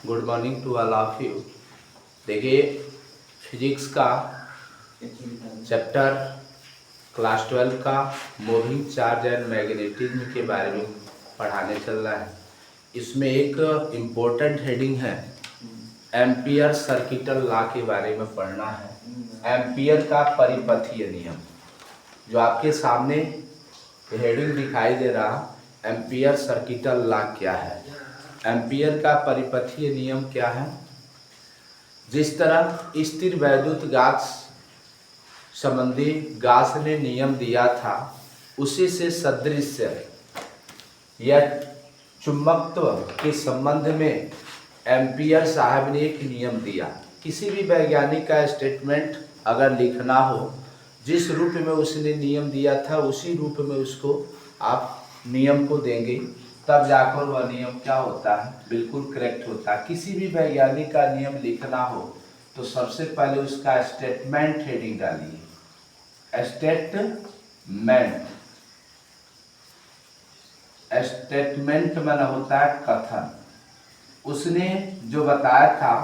Good morning to all of you. देखिए, physics का chapter class 12 का मूविंग चार्ज एंड मैग्नेटिज्म के बारे में पढ़ाने चल रहा है। इसमें एक इम्पोर्टेंट हेडिंग है, एम्पियर सर्किटल लॉ के बारे में पढ़ना है। एम्पियर का परिपथीय नियम, जो आपके सामने हेडिंग दिखाई दे रहा, एम्पियर सर्किटल लॉ क्या है, एम्पियर का परिपथीय नियम क्या है। जिस तरह स्थिर वैद्युत गास संबंधी गास ने नियम दिया था, उसी से सदृश या चुंबकत्व के संबंध में एम्पियर साहब ने एक नियम दिया। किसी भी वैज्ञानिक का स्टेटमेंट अगर लिखना हो, जिस रूप में उसने नियम दिया था उसी रूप में उसको आप नियम को देंगे, तब जाकर वह नियम क्या होता है, बिल्कुल करेक्ट होता है। किसी भी वैज्ञानिक का नियम लिखना हो तो सबसे पहले उसका स्टेटमेंट हेडिंग डालिए। स्टेटमेंट माना होता है कथन। उसने जो बताया था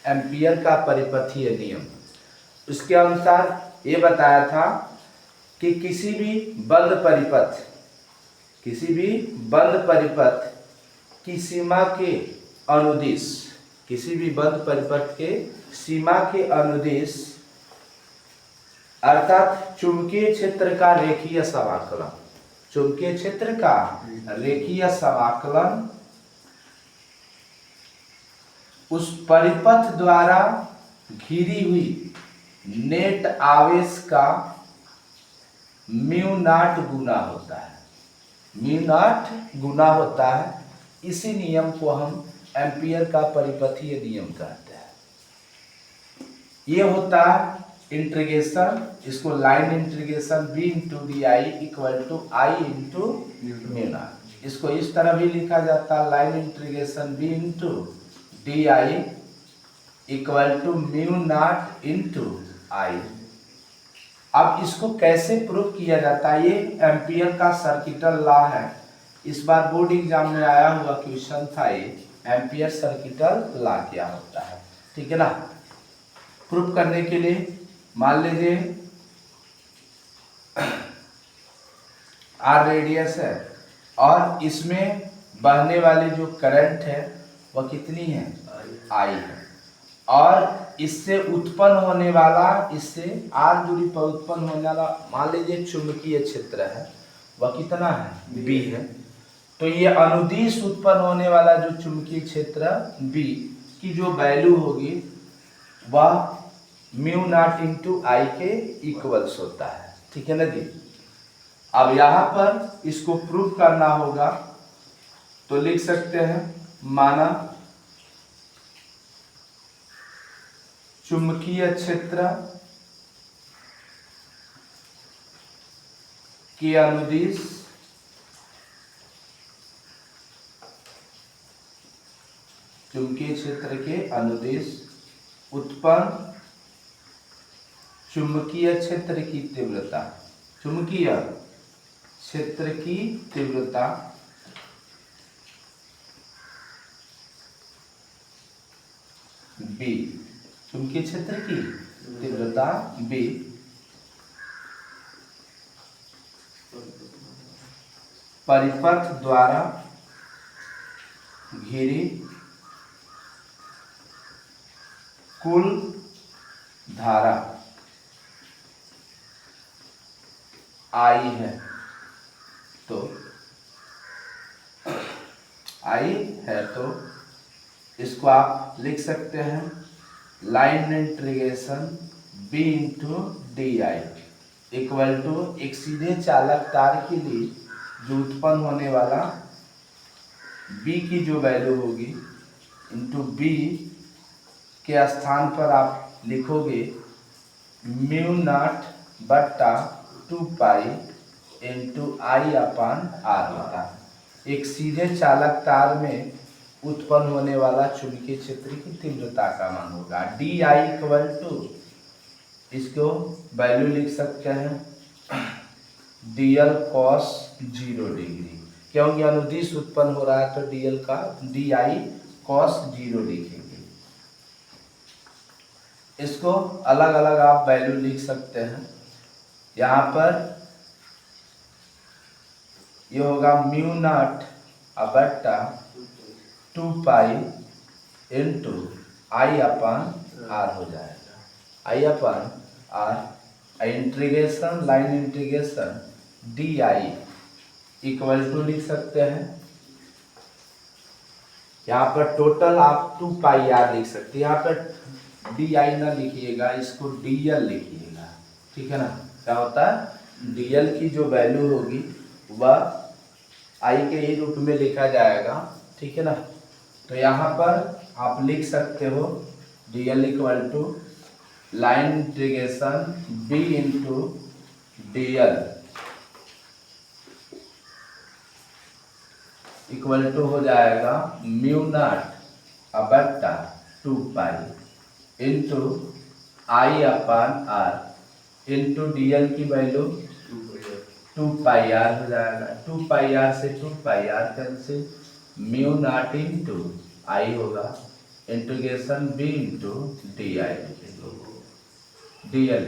एम्पियर का परिपथीय नियम, उसके अनुसार ये बताया था कि किसी भी बंद परिपथ की सीमा के अनुदिश, किसी भी बंद परिपथ के सीमा के अनुदिश अर्थात चुंबकीय क्षेत्र का रेखीय समाकलन, चुंबकीय क्षेत्र का रेखीय समाकलन उस परिपथ द्वारा घिरी हुई नेट आवेश का म्यू नॉट गुना होता है, म्यू नॉट गुना होता है। इसी नियम को हम एम्पियर का परिपथीय नियम कहते हैं। ये होता है इंटीग्रेशन, इसको line integration b into d I equal to I into mu not. इसको इस तरह भी लिखा जाता है, line integration b into d I equal to mu not into I. अब इसको कैसे प्रूव किया जाता है, ये एम्पियर का सर्किटल लॉ है। इस बार बोर्ड एग्जाम में आया हुआ क्वेश्चन था, ये एम्पियर सर्किटल लॉ क्या होता है, ठीक है ना। प्रूफ करने के लिए मान लीजिए आर रेडियस है और इसमें बहने वाली जो करंट है वह कितनी है, आई है, और इससे उत्पन्न होने वाला, इससे आर दूरी पर उत्पन्न होने वाला मान लीजिए चुंबकीय क्षेत्र है, वह कितना है, बी है। तो ये अनुदिश उत्पन्न होने वाला जो चुंबकीय क्षेत्र बी की जो वैल्यू होगी वह म्यू नॉट इंटू आई के इक्वल्स होता है, ठीक है ना जी। अब यहाँ पर इसको प्रूव करना होगा तो लिख सकते हैं, माना चुंबकीय क्षेत्र के अनुदिश चुंबकीय क्षेत्र के अनुदिश उत्पन्न चुंबकीय क्षेत्र की तीव्रता, चुंबकीय क्षेत्र की तीव्रता बी, चुंबकीय क्षेत्र की तीव्रता बी परिपथ द्वारा घिरी कुल धारा आई है, तो आई है तो इसको आप लिख सकते हैं line integration b into d I equal to एक सीधे चालक तार के लिए जो उत्पन्न होने वाला b की जो वैल्यू होगी इंटू b के स्थान पर आप लिखोगे म्यू नॉट बट्टा 2 pi into I upon are होता है। एक सीधे चालक तार में उत्पन्न होने वाला चुंबकीय क्षेत्र की तीव्रता का मान होगा डी आई इक्वल टू, इसको वैल्यू लिख सकते हैं डीएल कॉस 0 डिग्री, क्योंकि अनुदिश उत्पन्न हो रहा है तो डीएल का डी आई cos 0 लिखेंगे। इसको अलग अलग आप वैल्यू लिख सकते हैं। यहाँ पर ये होगा म्यू नॉट बट्टा 2 pi into I upon R हो जाएगा। I upon R integration line integration d I equal to लिख सकते हैं। यहाँ पर टोटल आप 2 पाई आर लिख सकते हैं। यहाँ पर डी आई ना लिखिएगा, इसको डी एल लिखिएगा, ठीक है ना। क्या होता है, डी एल की जो वैल्यू होगी वह आई के ही रूप में लिखा जाएगा, ठीक है ना। तो यहाँ पर आप लिख सकते हो d l equal to line integration b into d l equal to हो जाएगा म्यू नॉट बट्टा 2 pi into I upon R into d l की वैल्यू 2 पाई आर हो जाएगा। 2 पाई आर से 2 pi R cancel, mu not into I होगा integration b into d I d l.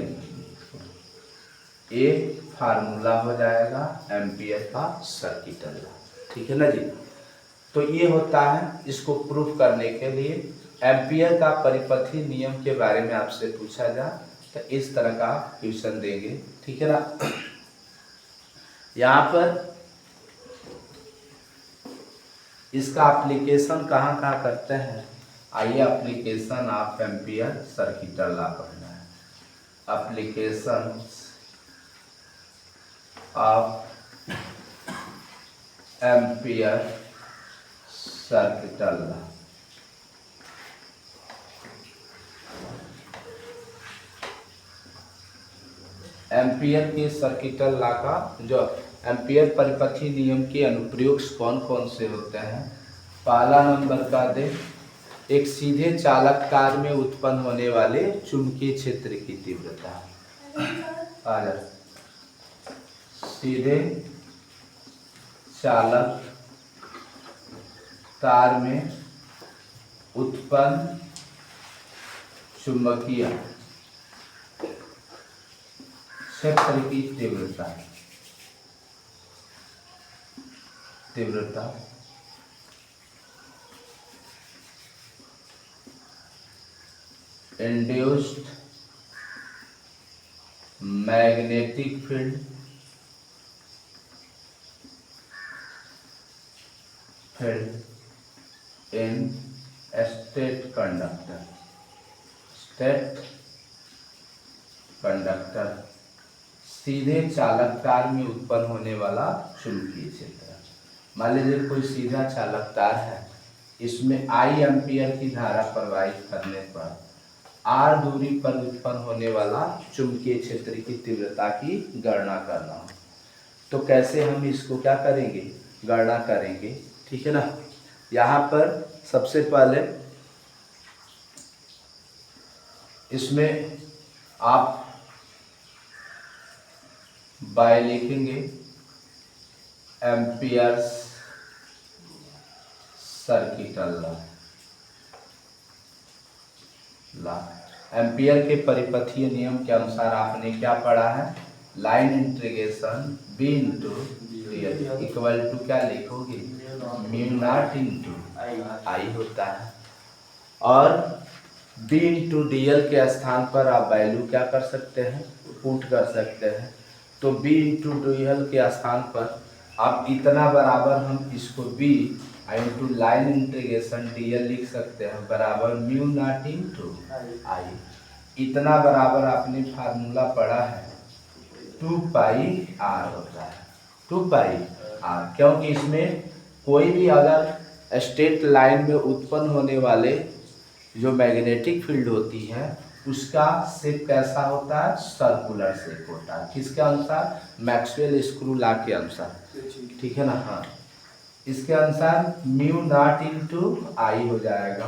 ये formula हो जाएगा एम्पियर का सर्किटल लॉ, ठीक है ना जी। तो ये होता है, इसको प्रूफ करने के लिए एम्पियर का परिपथी नियम के बारे में आपसे पूछा जाए तो इस तरह का क्वेश्चन देंगे, ठीक है ना। यहाँ पर इसका एप्लीकेशन कहाँ कहाँ करते हैं, आइए application of ampere circuital law पढ़ना है। Application of ampere circuital law. Ampere के सर्किटल लॉ का जो एम्पियर परिपथी नियम के अनुप्रयोग कौन कौन से होते हैं। पहला नंबर का दे, एक सीधे चालक तार में उत्पन्न होने वाले चुंबकीय क्षेत्र की तीव्रता। सीधे चालक तार में उत्पन्न चुंबकीय क्षेत्र की तीव्रता इंड्यूस्ड मैग्नेटिक फील्ड इन स्टेट कंडक्टर सीधे चालक तार में उत्पन्न होने वाला चुंबकीय क्षेत्र। मान लीजिए कोई सीधा चालक तार है, इसमें आई एम्पियर की धारा प्रवाहित करने पर आर दूरी पर उत्पन्न होने वाला चुंबकीय क्षेत्र की तीव्रता की गणना करना हो तो कैसे हम इसको क्या करेंगे, गणना करेंगे, ठीक है ना। यहाँ पर सबसे पहले इसमें आप बाय लिखेंगे एम्पियर्स सर्किटल लॉ। एम्पियर के परिपथीय नियम के अनुसार आपने क्या पढ़ा है, line integration b into d l equal to क्या लिखोगे, म्यू नॉट इंटू आई होता है। और बी इंटू डी एल के स्थान पर आप वैल्यू क्या कर सकते हैं, पुट कर सकते हैं। तो बी इंटू डी एल के स्थान पर आप इतना बराबर हम इसको b into line integration d l लिख सकते हैं बराबर म्यू नॉट इंटू आई। इतना बराबर आपने फार्मूला पढ़ा है 2 पाई आर होता है, 2 पाई आर, क्योंकि इसमें कोई भी अगर स्ट्रेट लाइन में उत्पन्न होने वाले जो मैग्नेटिक फील्ड होती है उसका शेप कैसा होता है, सर्कुलर शेप होता है। किसके अनुसार, मैक्सवेल स्क्रू लॉ के अनुसार, ठीक है ना। हाँ, इसके अनुसार म्यू नॉट इंटू आई हो जाएगा,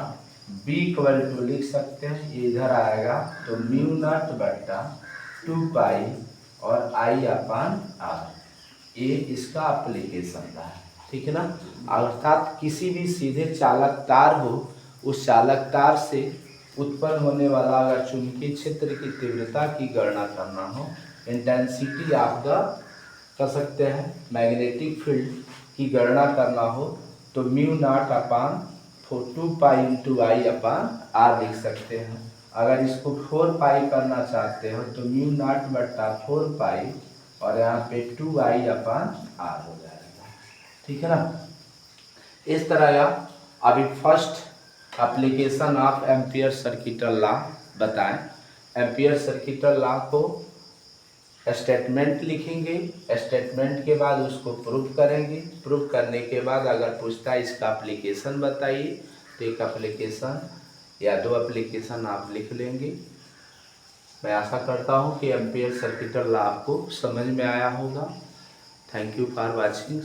बी इक्वल टू लिख सकते हैं, ये इधर आएगा तो म्यू नॉट बट्टा 2 पाई और आई अपन आर। ये इसका एप्लीकेशन है, ठीक है ना। अर्थात किसी भी सीधे चालक तार हो, उस चालक तार से उत्पन्न होने वाला अगर चुंबकीय क्षेत्र की तीव्रता की गणना करना हो, इंटेंसिटी ऑफ द कर सकते हैं मैग्नेटिक फील्ड की गणना करना हो, तो mu naught upon 2 pi into I upon r लिख सकते हैं। अगर इसको 4 पाई करना चाहते हो तो म्यू नॉट बट्टा 4 पाई और यहाँ पे 2 आई अपान आर हो जाएगा, ठीक है ना। इस तरह का अभी first application of ampere circuital law बताएं। एम्पियर सर्किटल लॉ को स्टेटमेंट लिखेंगे, स्टेटमेंट के बाद उसको प्रूफ करेंगे, प्रूफ करने के बाद अगर पूछता है इसका एप्लीकेशन बताइए तो एक एप्लीकेशन या 2 एप्लीकेशन आप लिख लेंगे। मैं आशा करता हूँ कि एम्पियर सर्किटल लॉ आपको समझ में आया होगा। Thank you for watching.